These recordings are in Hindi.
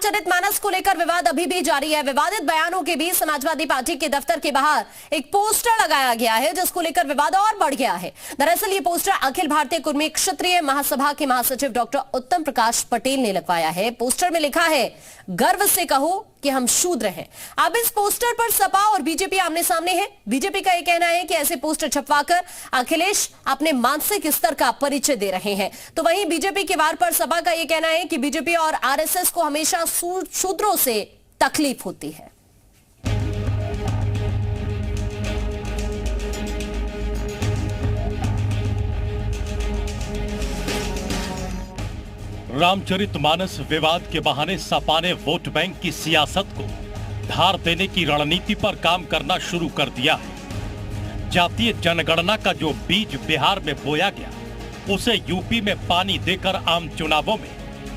रामचरितमानस को लेकर विवाद अभी भी जारी है। विवादित बयानों के बीच समाजवादी पार्टी के दफ्तर के बाहर एक पोस्टर लगाया गया है, जिसको लेकर विवाद और बढ़ गया है। दरअसल ये पोस्टर अखिल भारतीय कुर्मी क्षत्रिय महासभा के महासचिव डॉक्टर उत्तम प्रकाश पटेल ने लगवाया है। पोस्टर में लिखा है, गर्व से कहो कि हम शूद्र हैं। अब इस पोस्टर पर सपा और बीजेपी आमने सामने है। बीजेपी का यह कहना है कि ऐसे पोस्टर छपवाकर अखिलेश अपने मानसिक स्तर का परिचय दे रहे हैं, तो वहीं बीजेपी के वार पर सपा का यह कहना है कि बीजेपी और आरएसएस को हमेशा शूद्रों से तकलीफ होती है। रामचरितमानस विवाद के बहाने सपा ने वोट बैंक की सियासत को धार देने की रणनीति पर काम करना शुरू कर दिया है। जातीय जनगणना का जो बीज बिहार में बोया गया, उसे यूपी में पानी देकर आम चुनावों में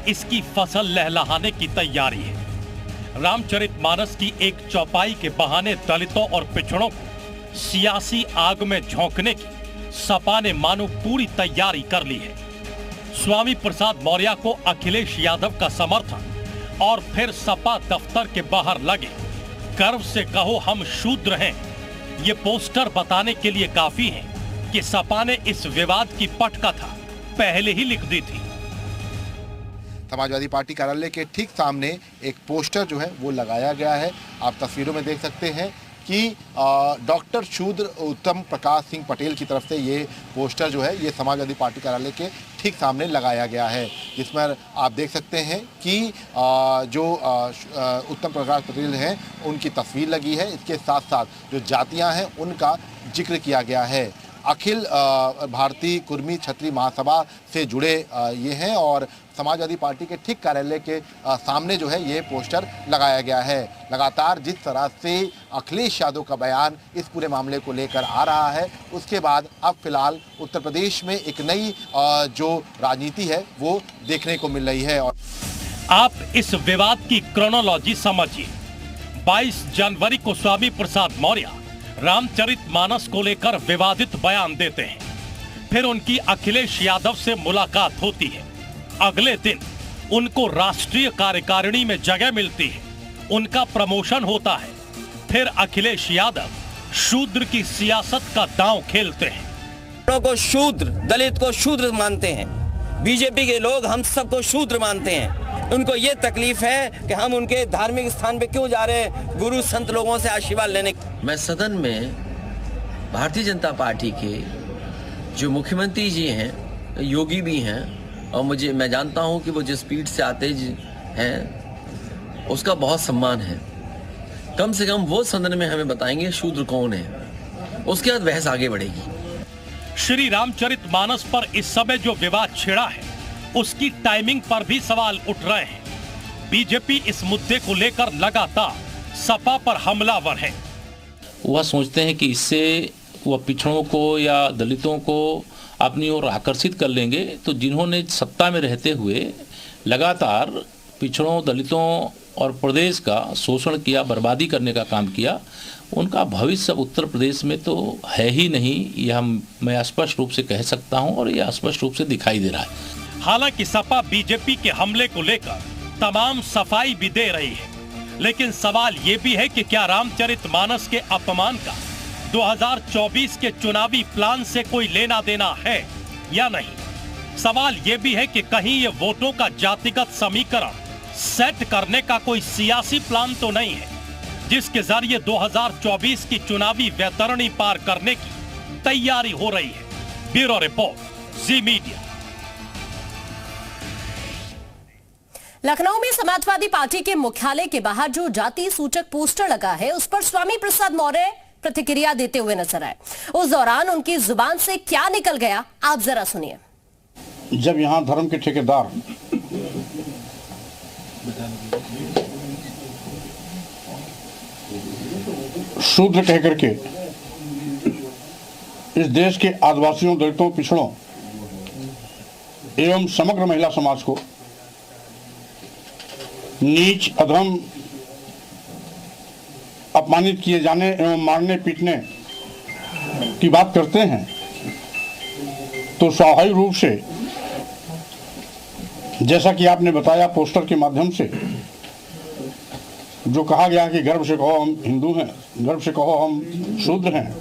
इसकी फसल लहलहाने की तैयारी है। रामचरितमानस की एक चौपाई के बहाने दलितों और पिछड़ों को सियासी आग में झोंकने की सपा ने मानो पूरी तैयारी कर ली है। स्वामी प्रसाद मौर्य को अखिलेश यादव का समर्थन और फिर सपा दफ्तर के बाहर लगे गर्व से कहो हम शूद्र हैं, ये पोस्टर बताने के लिए काफी है कि सपा ने इस विवाद की पटकथा पहले ही लिख दी थी। समाजवादी पार्टी कार्यालय के ठीक सामने एक पोस्टर जो है वो लगाया गया है। आप तस्वीरों में देख सकते हैं कि डॉक्टर शूद्र उत्तम प्रकाश सिंह पटेल की तरफ से ये पोस्टर जो है ये समाजवादी पार्टी कार्यालय के ठीक सामने लगाया गया है, जिसमें आप देख सकते हैं कि जो उत्तम प्रकाश पटेल हैं उनकी तस्वीर लगी है। इसके साथ साथ जो जातियां हैं उनका जिक्र किया गया है। अखिल भारतीय कुर्मी क्षत्रिय महासभा से जुड़े ये हैं और समाजवादी पार्टी के ठीक कार्यालय के सामने जो है ये पोस्टर लगाया गया है। लगातार जिस तरह से अखिलेश यादव का बयान इस पूरे मामले को लेकर आ रहा है, उसके बाद अब फिलहाल उत्तर प्रदेश में एक नई जो राजनीति है वो देखने को मिल रही है। और आप इस विवाद की क्रोनोलॉजी समझिए। 22 जनवरी को स्वामी प्रसाद मौर्य रामचरितमानस को लेकर विवादित बयान देते हैं। फिर उनकी अखिलेश यादव से मुलाकात होती है। अगले दिन उनको राष्ट्रीय कार्यकारिणी में जगह मिलती है, उनका प्रमोशन होता है। फिर अखिलेश यादव शूद्र की सियासत का दांव खेलते हैं। को शूद्र, दलित को शूद्र मानते हैं। बीजेपी के लोग हम सबको शूद्र मानते हैं। उनको ये तकलीफ है कि हम उनके धार्मिक स्थान पे क्यों जा रहे हैं, गुरु संत लोगों से आशीर्वाद लेने। मैं सदन में भारतीय जनता पार्टी के जो मुख्यमंत्री जी हैं, योगी भी हैं, और मैं जानता हूं कि वो जिस स्पीड से आते हैं उसका बहुत सम्मान है। कम से कम वो सदन में हमें बताएंगे शूद्र कौन है, उसके बाद बहस आगे बढ़ेगी। श्री रामचरितमानस पर इस समय जो विवाद छिड़ा है उसकी टाइमिंग पर भी सवाल उठ रहे हैं। बीजेपी इस मुद्दे को लेकर लगातार सपा पर हमलावर है। वह सोचते हैं कि इससे वह पिछड़ों को या दलितों को अपनी ओर आकर्षित कर लेंगे। तो जिन्होंने सत्ता में रहते हुए लगातार पिछड़ों, दलितों और प्रदेश का शोषण किया, बर्बादी करने का काम किया, उनका भविष्य उत्तर प्रदेश में तो है ही नहीं, यह मैं स्पष्ट रूप से कह सकता हूं और यह स्पष्ट रूप से दिखाई दे रहा है। हालांकि सपा बीजेपी के हमले को लेकर तमाम सफाई भी दे रही है, लेकिन सवाल ये भी है कि क्या रामचरितमानस के अपमान का 2024 के चुनावी प्लान से कोई लेना देना है या नहीं। सवाल ये भी है कि कहीं ये वोटों का जातिगत समीकरण सेट करने का कोई सियासी प्लान तो नहीं है, जिसके जरिए 2024 की चुनावी वैतरणी पार करने की तैयारी हो रही है। ब्यूरो रिपोर्ट, जी मीडिया। लखनऊ में समाजवादी पार्टी के मुख्यालय के बाहर जो जाति सूचक पोस्टर लगा है, उस पर स्वामी प्रसाद मौर्य प्रतिक्रिया देते हुए नजर आए। उस दौरान उनकी जुबान से क्या निकल गया, आप जरा सुनिए। जब यहां धर्म के ठेकेदार शूद्र कह करके इस देश के आदिवासियों, दलितों, पिछड़ों एवं समग्र महिला समाज को नीच, अधम, अपमानित किए जाने एवं मारने पीटने की बात करते हैं, तो स्वाभाविक रूप से जैसा कि आपने बताया पोस्टर के माध्यम से जो कहा गया कि गर्व से कहो हम हिंदू हैं, गर्व से कहो हम शूद्र हैं,